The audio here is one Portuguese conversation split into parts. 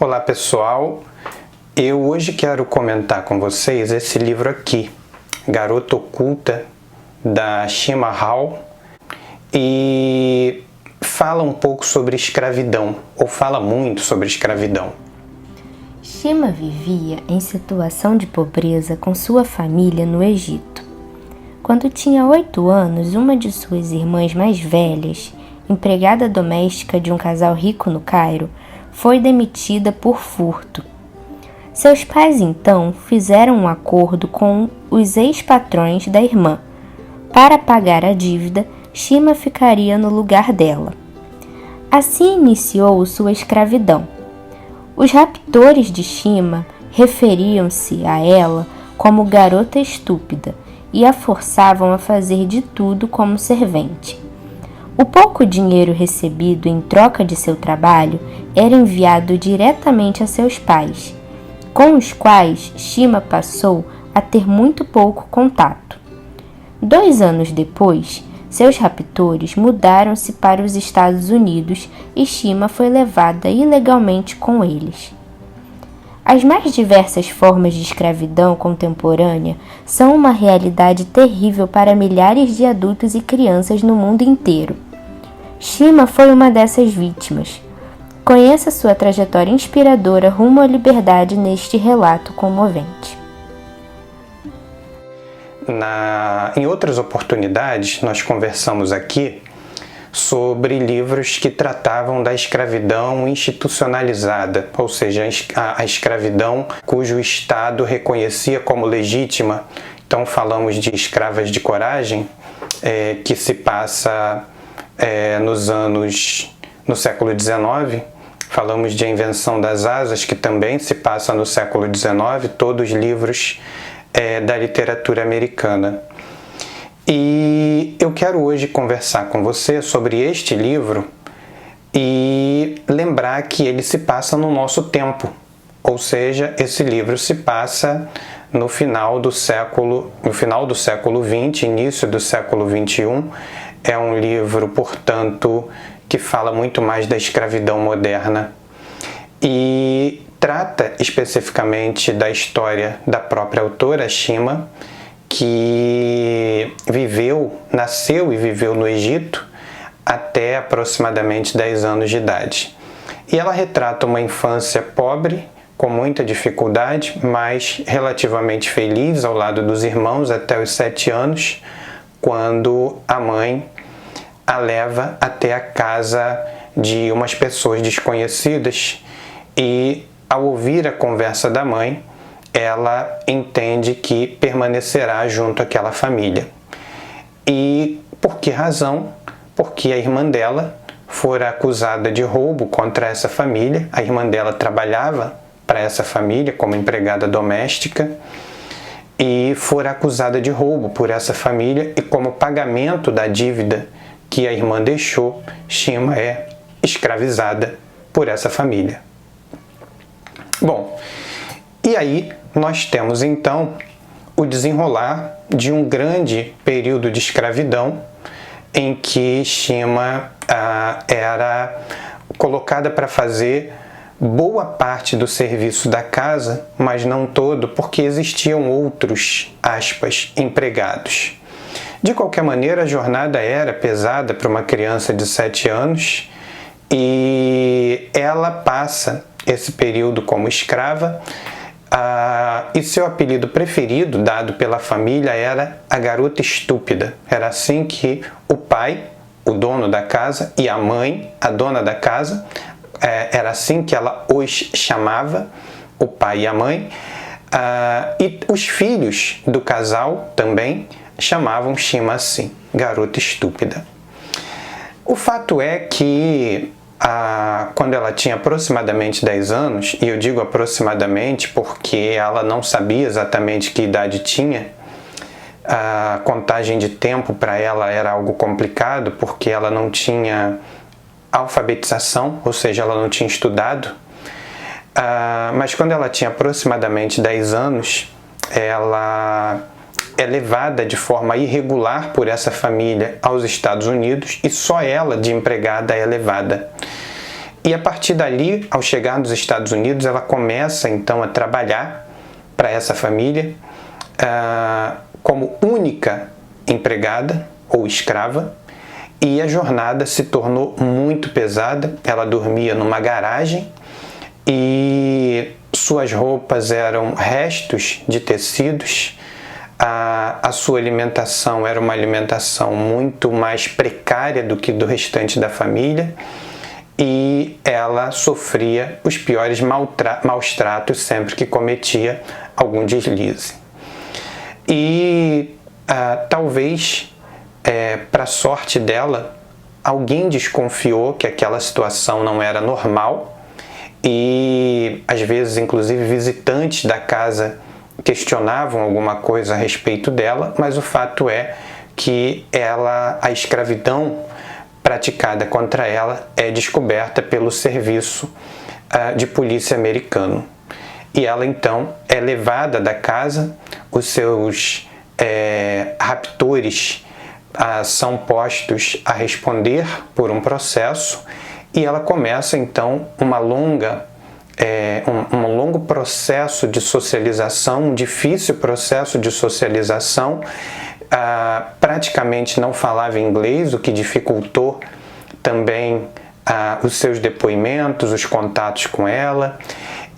Olá pessoal, eu hoje quero comentar com vocês esse livro aqui, Garota Oculta, da Shima Hall, e fala um pouco sobre escravidão, ou fala muito sobre escravidão. Shima vivia em situação de pobreza com sua família no Egito. Quando tinha 8 anos, uma de suas irmãs mais velhas, empregada doméstica de um casal rico no Cairo, foi demitida por furto. Seus pais então fizeram um acordo com os ex-patrões da irmã. Para pagar a dívida, Shima ficaria no lugar dela. Assim iniciou sua escravidão. Os raptores de Shima referiam-se a ela como garota estúpida e a forçavam a fazer de tudo como servente. O pouco dinheiro recebido em troca de seu trabalho era enviado diretamente a seus pais, com os quais Shima passou a ter muito pouco contato. 2 anos depois, seus raptores mudaram-se para os Estados Unidos e Shima foi levada ilegalmente com eles. As mais diversas formas de escravidão contemporânea são uma realidade terrível para milhares de adultos e crianças no mundo inteiro. Shima foi uma dessas vítimas. Conheça sua trajetória inspiradora rumo à liberdade neste relato comovente. Em outras oportunidades, nós conversamos aqui sobre livros que tratavam da escravidão institucionalizada, ou seja, a escravidão cujo Estado reconhecia como legítima. Então falamos de Escravas de Coragem, que se passa no século XIX. Falamos de A Invenção das Asas, que também se passa no século XIX, todos livros da literatura americana. E eu quero hoje conversar com você sobre este livro e lembrar que ele se passa no nosso tempo, ou seja, esse livro se passa no final do século XX, início do século XXI. É um livro, portanto, que fala muito mais da escravidão moderna e trata especificamente da história da própria autora, Shima, que nasceu e viveu no Egito até aproximadamente 10 anos de idade. E ela retrata uma infância pobre, com muita dificuldade, mas relativamente feliz ao lado dos irmãos até os 7 anos, quando a mãe a leva até a casa de umas pessoas desconhecidas e, ao ouvir a conversa da mãe, ela entende que permanecerá junto àquela família. E por que razão? Porque a irmã dela fora acusada de roubo contra essa família. A irmã dela trabalhava para essa família como empregada doméstica e fora acusada de roubo por essa família, e como pagamento da dívida que a irmã deixou, Shima é escravizada por essa família. Bom, e aí nós temos então o desenrolar de um grande período de escravidão em que Shima era colocada para fazer boa parte do serviço da casa, mas não todo, porque existiam outros, aspas, empregados. De qualquer maneira, a jornada era pesada para uma criança de 7 anos e ela passa esse período como escrava, e seu apelido preferido, dado pela família, era a garota estúpida. Era assim que o pai, o dono da casa, e a mãe, a dona da casa, era assim que ela os chamava, o pai e a mãe, e os filhos do casal também chamavam Shima assim, garota estúpida. O fato é que quando ela tinha aproximadamente 10 anos, e eu digo aproximadamente porque ela não sabia exatamente que idade tinha, a contagem de tempo para ela era algo complicado, porque ela não tinha alfabetização, ou seja, ela não tinha estudado, mas quando ela tinha aproximadamente 10 anos, ela é levada de forma irregular por essa família aos Estados Unidos e só ela, de empregada, é levada. E a partir dali, ao chegar nos Estados Unidos, ela começa então a trabalhar para essa família como única empregada ou escrava, e a jornada se tornou muito pesada. Ela dormia numa garagem e suas roupas eram restos de tecidos. A sua alimentação era uma alimentação muito mais precária do que do restante da família, e ela sofria os piores maus tratos sempre que cometia algum deslize. E talvez, para sorte dela, alguém desconfiou que aquela situação não era normal, e às vezes, inclusive, visitantes da casa questionavam alguma coisa a respeito dela, mas o fato é que a escravidão praticada contra ela é descoberta pelo serviço de polícia americano. E ela então é levada da casa, os seus raptores são postos a responder por um processo, e ela começa então um longo processo de socialização, um difícil processo de socialização. Praticamente não falava inglês, o que dificultou também os seus depoimentos, os contatos com ela,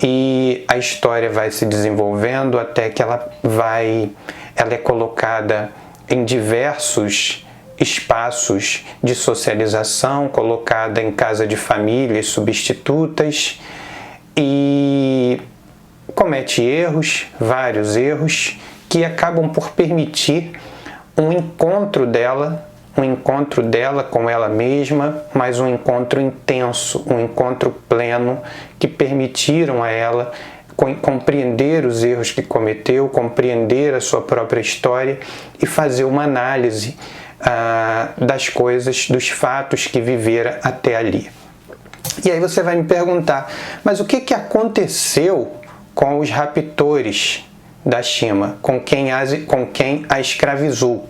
e a história vai se desenvolvendo até que ela é colocada em diversos espaços de socialização, colocada em casa de famílias substitutas, e comete erros, vários erros, que acabam por permitir um encontro dela com ela mesma, mas um encontro intenso, um encontro pleno, que permitiram a ela compreender os erros que cometeu, compreender a sua própria história e fazer uma análise das coisas, dos fatos que vivera até ali. E aí você vai me perguntar, mas o que aconteceu com os raptores da Shima, com quem a escravizou?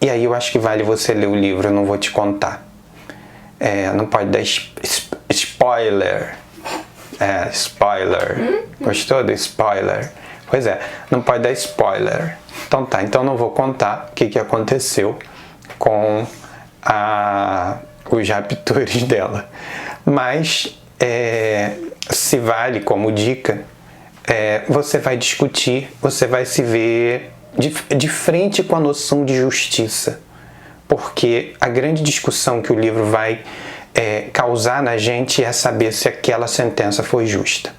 E aí eu acho que vale você ler o livro, eu não vou te contar. Não pode dar spoiler. Spoiler. Gostou do spoiler? Pois é, não pode dar spoiler. Então tá, então não vou contar o que aconteceu com os raptores dela. Mas se vale como dica, você vai discutir, você vai se ver de frente com a noção de justiça, porque a grande discussão que o livro vai causar na gente é saber se aquela sentença foi justa.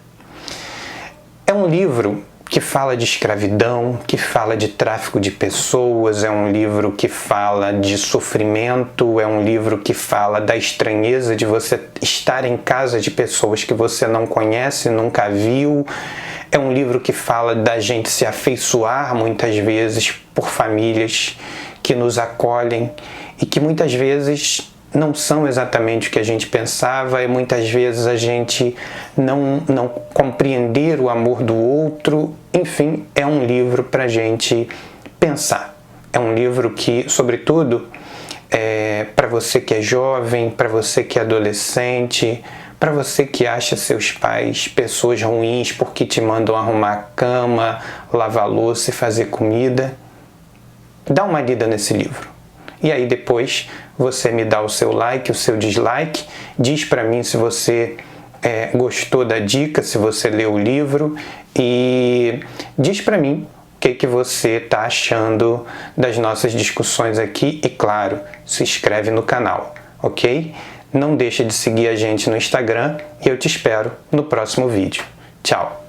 É um livro que fala de escravidão, que fala de tráfico de pessoas, é um livro que fala de sofrimento, é um livro que fala da estranheza de você estar em casa de pessoas que você não conhece, nunca viu. É um livro que fala da gente se afeiçoar muitas vezes por famílias que nos acolhem e que muitas vezes não são exatamente o que a gente pensava, e muitas vezes a gente não compreender o amor do outro. Enfim, é um livro para a gente pensar. É um livro que, sobretudo, para você que é jovem, para você que é adolescente, para você que acha seus pais pessoas ruins porque te mandam arrumar a cama, lavar louça e fazer comida, dá uma lida nesse livro. E aí depois você me dá o seu like, o seu dislike, diz para mim se você gostou da dica, se você leu o livro, e diz para mim o que você está achando das nossas discussões aqui, e claro, se inscreve no canal, ok? Não deixa de seguir a gente no Instagram, e eu te espero no próximo vídeo. Tchau!